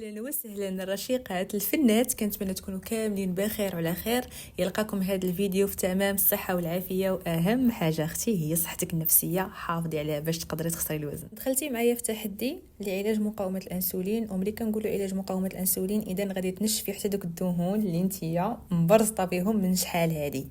اهلا وسهلا رشيقات الفنات، كنتمنى تكونوا كاملين بخير وعلى خير. يلقاكم هذا الفيديو في تمام الصحه والعافيه، واهم حاجه اختي هي صحتك النفسيه، حافظي عليها باش تقدري تخسري الوزن. دخلتي معايا في تحدي لعلاج مقاومه الانسولين، وملي كنقولوا علاج مقاومه الانسولين اذا غادي تنشفي حتى دوك الدهون اللي نتيا مبرزطه بهم من شحال هذه،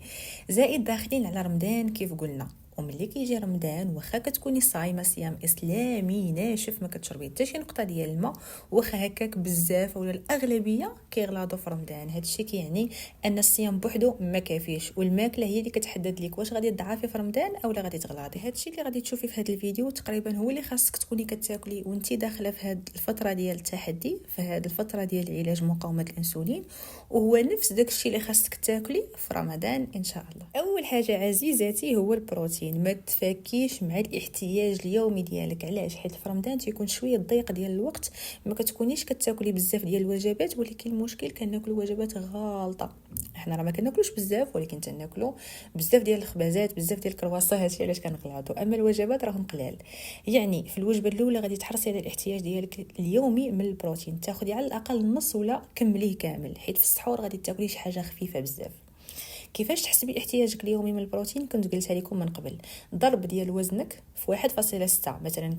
زائد داخلين على رمضان كيف قلنا. وملي كيجي رمضان واخا كتكوني صايمه صيام اسلامي ناشف، ما كتشربي حتى شي نقطه ديال الماء، واخا هكاك بزاف ولا الاغلبيه كيغلاضوا في رمضان. هادشي كيعني ان الصيام بوحدو ما كافيش، والماكله هي اللي كتحدد لك واش غادي تضعفي في رمضان اولا غادي تغلاضي. هادشي اللي غادي تشوفي في هذا الفيديو تقريبا هو اللي خاصك تكوني كتاكلي وانتي داخله في هذه الفتره ديال التحدي، في هذه الفتره ديال علاج مقاومه الانسولين، وهو نفس داكشي اللي خاصك تاكلي في رمضان ان شاء الله. اول حاجه عزيزاتي هو البروتين. ما تفاكيش مع الاحتياج اليومي ديالك، علاش؟ حيت في رمضان تيكون شويه ضيق ديال الوقت، ما كتكونيش كتاكلي بزاف ديال الوجبات، ولكن المشكل كناكل وجبات غالطه. احنا راه ما كناكلوش بزاف، ولكن تناكلوا بزاف ديال الخبازات، بزاف ديال الكرواسون، هادشي علاش كنغلطوا. اما الوجبات راهم قلال. يعني في الوجبه الاولى غادي تحرصي على الاحتياج ديالك اليومي من البروتين، تاخذي على الاقل نص ولا كمليه كامل، حيت في السحور غادي تاكلي شي حاجه خفيفه بزاف. كيفاش تحسبي احتياجك اليومي من البروتين؟ كنت قلتها لكم من قبل. ضرب ديال وزنك في 1.6. مثلا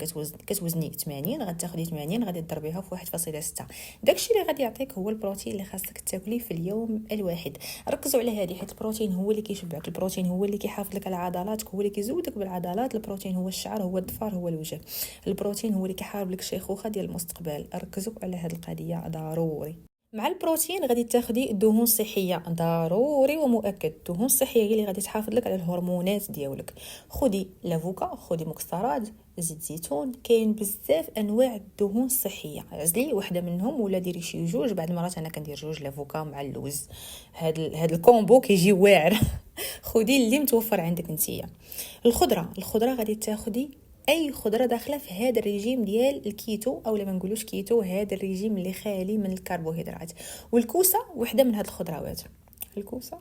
كتوزني 80، غتاخدي 80 غادي تضربيها في 1.6. داكشي اللي غادي يعطيك هو البروتين اللي خاصك تاكليه في اليوم الواحد. ركزوا على هذه، حيت البروتين هو اللي كيشبعك، البروتين هو اللي كيحافظ لك على عضلاتك، هو اللي كيزودك بالعضلات، البروتين هو الشعر، هو الظفار، هو الوجه. البروتين هو اللي كيحارب لك الشيخوخه ديال المستقبل. ركزوا على هذه القضيه ضروري. مع البروتين غادي تاخدي دهون صحيه، ضروري ومؤكد. دهون صحيه هي اللي غادي تحافظ لك على الهرمونات ديالك. خدي لافوكا، خدي مكسرات، زيت زيتون، كاين بزاف انواع الدهون الصحيه. عزلي وحده منهم ولا ديري شي جوج. بعض المرات انا كندير جوج لافوكا مع اللوز، هاد الكومبو كيجي واعر. خدي اللي متوفر عندك نتيا. الخضره غادي تاخدي اي خضره داخله في هذا الريجيم ديال الكيتو، او ما نقولوش كيتو، هذا الريجيم اللي خالي من الكربوهيدرات. والكوسه وحده من هاد الخضروات. الكوسه،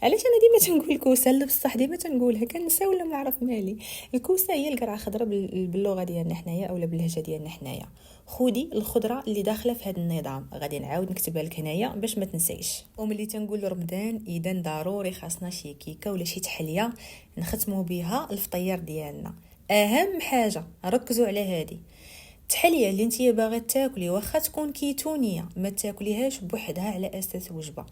علاش انا ديما تنقول الكوسه؟ لا بصح ديما تنقولها كنسى ولا ما نعرف مالي. الكوسه هي القرعه خضراء باللغه ديالنا حنايا اولا باللهجه ديالنا حنايا. خودي الخضره اللي داخله في هذا النظام، غادي نعاود نكتبها لك هنايا باش ما تنسيش. وملي تنقول رمضان اذا ضروري خاصنا شي كيكه ولا شي تحليه نختموا بها الفطير ديالنا. اهم حاجه ركزوا على هذه التحليه اللي نتيا باغي تاكلي، واخا تكون كيتونيه ما تاكليهاش بوحدها على اساس وجبه.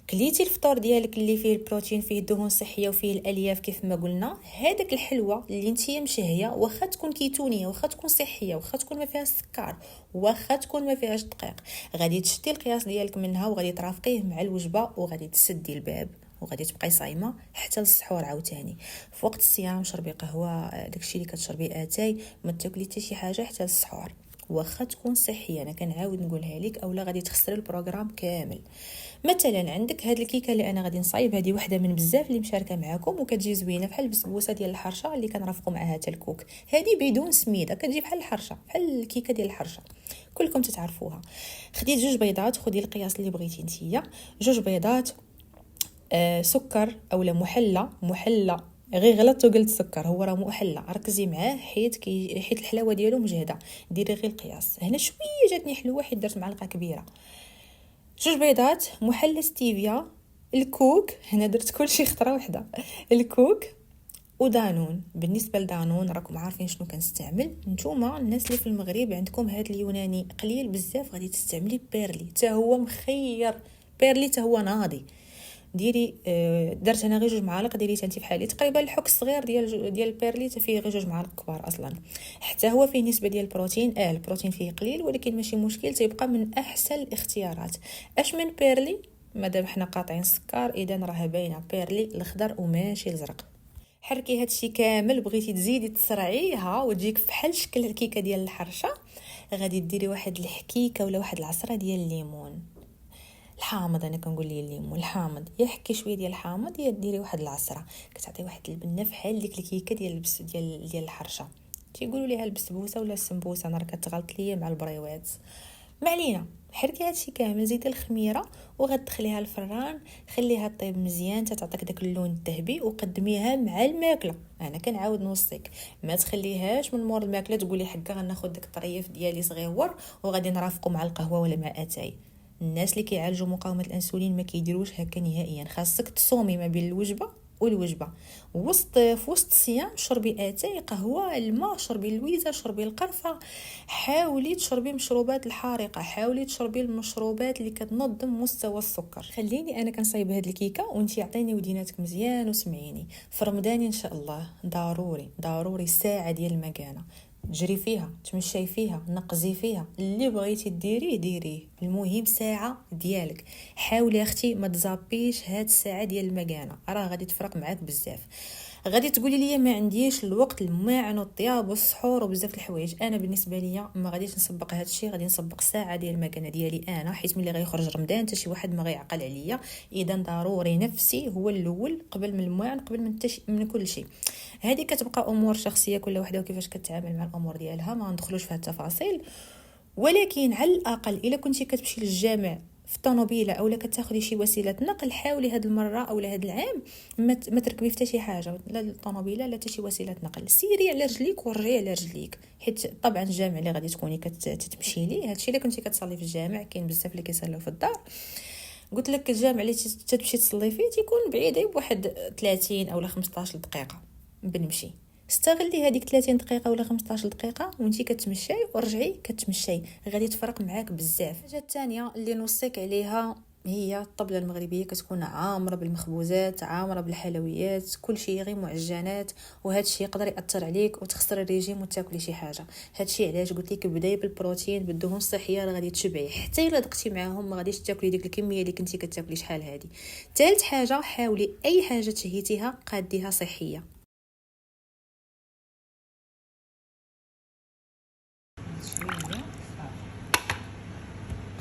كليتي الفطور ديالك اللي فيه البروتين، فيه الدهون الصحيه، وفيه الالياف كيف ما قلنا، هذاك الحلوه اللي نتيا مشهيه واخا تكون كيتونيه، واخا تكون صحيه، واخا تكون ما فيها السكر، واخا تكون ما فيهاش دقيق، غادي تشدي القياس ديالك منها وغادي ترافقيه مع الوجبه، وغادي تسدي الباب وغادي تبقاي صايمه حتى للسحور عاوتاني. في وقت الصيام شربي قهوه، داكشي اللي كتشربي اتاي، ما تاكلي حتى شي حاجه حتى للسحور، واخا تكون صحيه. انا كنعاود نقولها لك، اولا غادي تخسري البروغرام كامل. مثلا عندك هاد الكيكه اللي انا غادي نصايب، هذه وحده من بزاف اللي مشاركه معكم، وكتجي زوينه بحال البسبوسه ديال الحرشه اللي كنرافقوا معها حتى الكوك. هذه بدون سميده، كتجي بحال الحرشه، بحال الكيكه ديال الحرشه، كلكم تتعرفوها. خديت جوج بيضات، خدي القياس اللي بغيتي نتيا. جوج بيضات، سكر اولا محلى غير غلطت وقلت سكر، هو راه محلى، ركزي معاه حيت الحلاوه ديالو مجهده. ديري غير القياس. هنا شويه جاتني حلوه حيت درت معلقه كبيره. جوج بيضات، محلى ستيفيا، الكوك، هنا درت كلشي خطره واحده، الكوك ودانون. بالنسبه لدانون راكم عارفين شنو كنستعمل نتوما. الناس اللي في المغرب عندكم هذا اليوناني قليل بزاف، غادي تستعملي بيرلي، حتى هو مخير. بيرلي حتى هو ناضي. ديري درت انا غير 2 معالق، ديري انت بحالي تقريبا الحك الصغير ديال البيرلي فيه غير 2 معالق كبار اصلا. حتى هو فيه نسبه ديال البروتين، البروتين فيه قليل ولكن ماشي مشكل، تيبقى من احسن الاختيارات. اش من بيرلي مادام حنا قاطعين السكر، اذا راه باينه بيرلي الاخضر وماشي الازرق. حركي هادشي كامل. بغيتي تزيدي تسرعيها وتجيك فحال شكل الكيكه ديال الحرشه، غادي ديري واحد الحكيكه ولا واحد العصره ديال الليمون الحامض. انا كنقول ليه الليمون الحامض، يا حكي شويه ديال الحامض يا ديري واحد العصره، كتعطي واحد البنه فحال ديك الكيكه ديال الحرشه. تيقولوا ليها البسبوسه ولا السمبوسه، انا راه كتغلط ليا مع البريوات، ما علينا. حركي هادشي كامل، زيدي الخميره وغتدخليها الفران، خليها طيب مزيان تعطيك داك اللون الذهبي، وقدميها مع الماكله. انا كنعاود نوصيك ما تخليهاش من مور الماكله تقولي حكا غناخذ داك الطريف ديالي صغيور وغادي نرافقو مع القهوه ولا مع اتاي. الناس اللي كيعالجوا مقاومه الانسولين ما كيديروش هكا نهائيا. خاصك تصومي ما بين الوجبه والوجبه. في وسط الصيام شربي اتاي، قهوه، الماء، شربي اللويزه، شربي القرفه. حاولي تشربي المشروبات الحارقه، حاولي تشربي المشروبات اللي كتنظم مستوى السكر. خليني انا كنصايب هاد الكيكه وانتي عطيني وديناتك مزيان وسمعيني. في رمضان ان شاء الله ضروري ساعه ديال المكانه، تجري فيها، تمشي فيها، نقزي فيها، اللي بغيتي ديريه. المهم ساعه ديالك. حاولي اختي ما تزابيش هاد الساعه ديال المكانه، راه غادي تفرق معاك بزاف. غادي تقولي لي ما عنديش الوقت، الماعن والطياب والسحور وبزاف الحوايج. انا بالنسبه ليا ما غاديش نسبق هذا الشيء، غادي نسبق ساعه ديال المكانه ديالي انا، حيت ملي غيخرج رمضان حتى شي واحد ما غيعقل عليا. اذا ضروري نفسي هو الاول قبل من الماعن، قبل من كل شيء. هذه كتبقى امور شخصيه، كل وحده وكيفاش كتعامل مع الامور ديالها، ما ندخلوش في التفاصيل. ولكن على الاقل الا كنتي كتمشي للجامع في الطوموبيله اولا كتاخدي شي وسيله نقل، حاولي هاد المره اولا هاد العام ما تركبي حتى شي حاجه، لا الطوموبيله لا حتى شي وسيله نقل. سيري على رجليك ورجعي على رجليك، حيت طبعا الجامع اللي غادي تكوني كتمشي ليه، هادشي الا كنتي كتصلي في الجامع، كاين بزاف اللي كيصليو في الدار. قلت لك الجامع اللي تمشي تصلي فيه تيكون بعيد بواحد 30 اولا 15 دقيقه بنمشي. استغلي هذيك 30 دقيقه ولا 15 دقيقه وانتي كتمشي ورجعي كتمشي، غادي تفرق معاك بزاف. الحاجه الثانيه اللي نوصيك عليها هي الطبله المغربيه، كتكون عامره بالمخبوزات، عامره بالحلويات، كل شيء غير معجنات، وهذا الشيء يقدر ياثر عليك وتخسر الريجيم وتاكلي شي حاجه. هذا الشيء علاش قلت لك بداي بالبروتين بالدهون الصحيه، راه غادي تشبعي. حتى الا دقتي معاهم ما غاديش تاكلي ديك الكميه اللي كنتي كتاكلي شحال هذه. ثالث حاجه، حاولي اي حاجه تهيتيها قاديها صحيه.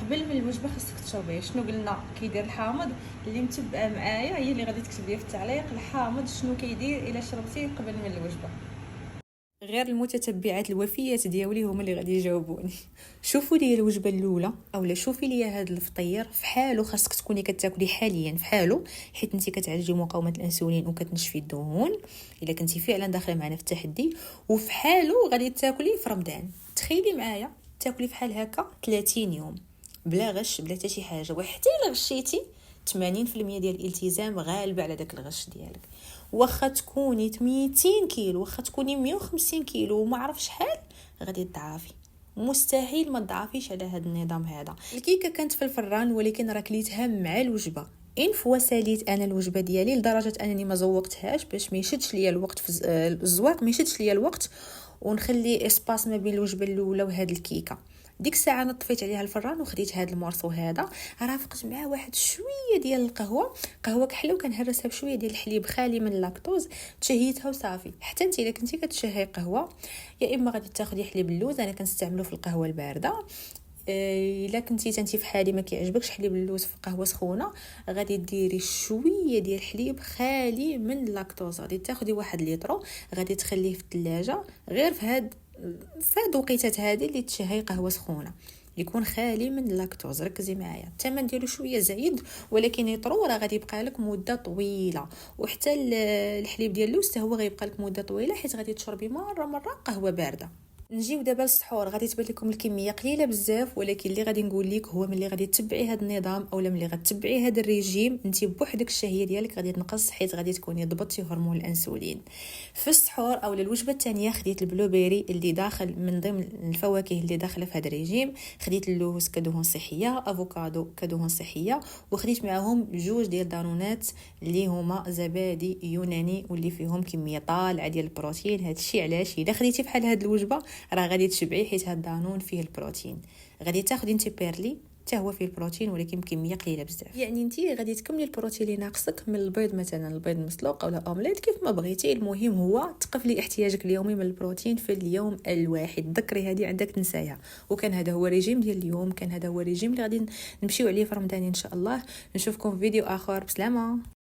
قبل من الوجبه خاصك تشربيه. شنو قلنا كيدير الحامض؟ اللي متبعه معايا هي اللي غادي تكتب لي في التعليق الحامض شنو كيدير الا شربتيه قبل من الوجبه. غير المتتبعات الوفيات ديالي هما اللي غادي يجاوبوني. شوفوا لي الوجبه الاولى اولا شوفي لي هذا الفطير في حاله، خاصك تكوني كتاكلي حاليا في حاله، حيت انت كتعالجي مقاومه الانسولين وكتنشفي الدهون الا كنتي فعلا داخله معنا في التحدي. وفي حاله غادي تاكلي في رمضان. تخيلي معايا تاكلي بحال هكا 30 يوم بلا غش بلا حتى شي حاجه، وحتى الا غشيتي 80% ديال الالتزام غالبه على داك الغش ديالك. واخا تكوني 200 كيلو، واخا تكوني 150 كيلو وما عرف شحال، غادي تضعفي. مستحيل ما تضعفيش على هذا النظام هذا. الكيكه كانت في الفران ولكن راه كليتها مع الوجبه. ان فوا ساليت انا الوجبه ديالي لدرجه انني ما زوقتهاش باش ما يشدش ليا الوقت في الزواق، ما يشدش ليا الوقت ونخلي اسباس ما بين الوجبه الاولى وهاد الكيكه. ديك الساعه انا طفيت عليها الفران وخديت هذا المورسو هذا، رافقت معاه واحد شويه ديال القهوه، قهوه كحله، وكنهرسها بشويه ديال الحليب خالي من اللاكتوز، تشهيتها وصافي. حتى انت الا كنتي كتشهي قهوه، يا اما غادي تاخدي حليب اللوز، انا كنستعملو في القهوه البارده. الا كنتي تنتي في حالي ما كيعجبكش حليب اللوز في قهوه سخونه، غادي ديري شويه ديال الحليب خالي من اللاكتوز، غادي تاخدي 1 لتر، غادي تخليه في الثلاجه غير في هاد الوقيتات هذه اللي تشهي قهوه سخونه، يكون خالي من اللاكتوز. ركزي معايا، الثمن ديالو شويه زايد ولكن يطرو راه غادي يبقى لك مده طويله. وحتى الحليب ديال اللوز حتى هو غيبقى لك مده طويله، حيت غادي تشربي مره قهوه بارده. نجيو دابا للسحور. غادي تبان لكم الكميه قليله بزاف، ولكن اللي غادي نقول لك هو ملي غادي تتبعي هذا النظام اولا ملي غتتبعي هذا الريجيم، انت بوحدك الشهيه ديالك غادي تنقص، حيت غادي تكوني ضبطتي هرمون الانسولين. في السحور او الوجبه الثانيه خديت البلوبيري اللي داخل من ضمن الفواكه اللي داخله في هذا الريجيم، خديت اللوز كدهون صحيه، افوكادو كدهون صحيه، وخديت معاهم 2 ديال دانونات اللي هما زبادي يوناني واللي فيهم كميه طالعه ديال البروتين. هذا الشيء علاش الا خديتي بحال هذه الوجبه راه غادي تشبعي، حيت هاد الدانون فيه البروتين. غادي تاخدي انت بيرلي حتى هو فيه البروتين ولكن بكميه قليله بزاف، يعني انت غادي تكملي البروتين اللي ناقصك من البيض، مثلا البيض مسلوق او اومليت كيف ما بغيتي. المهم هو تقفلي احتياجك اليومي من البروتين في اليوم الواحد. ذكري هذه عندك تنسايها. وكان هذا هو الريجيم ديال اليوم، كان هذا هو الريجيم اللي غادي نمشيو عليه في رمضان ان شاء الله. نشوفكم في فيديو اخر، بسلامه.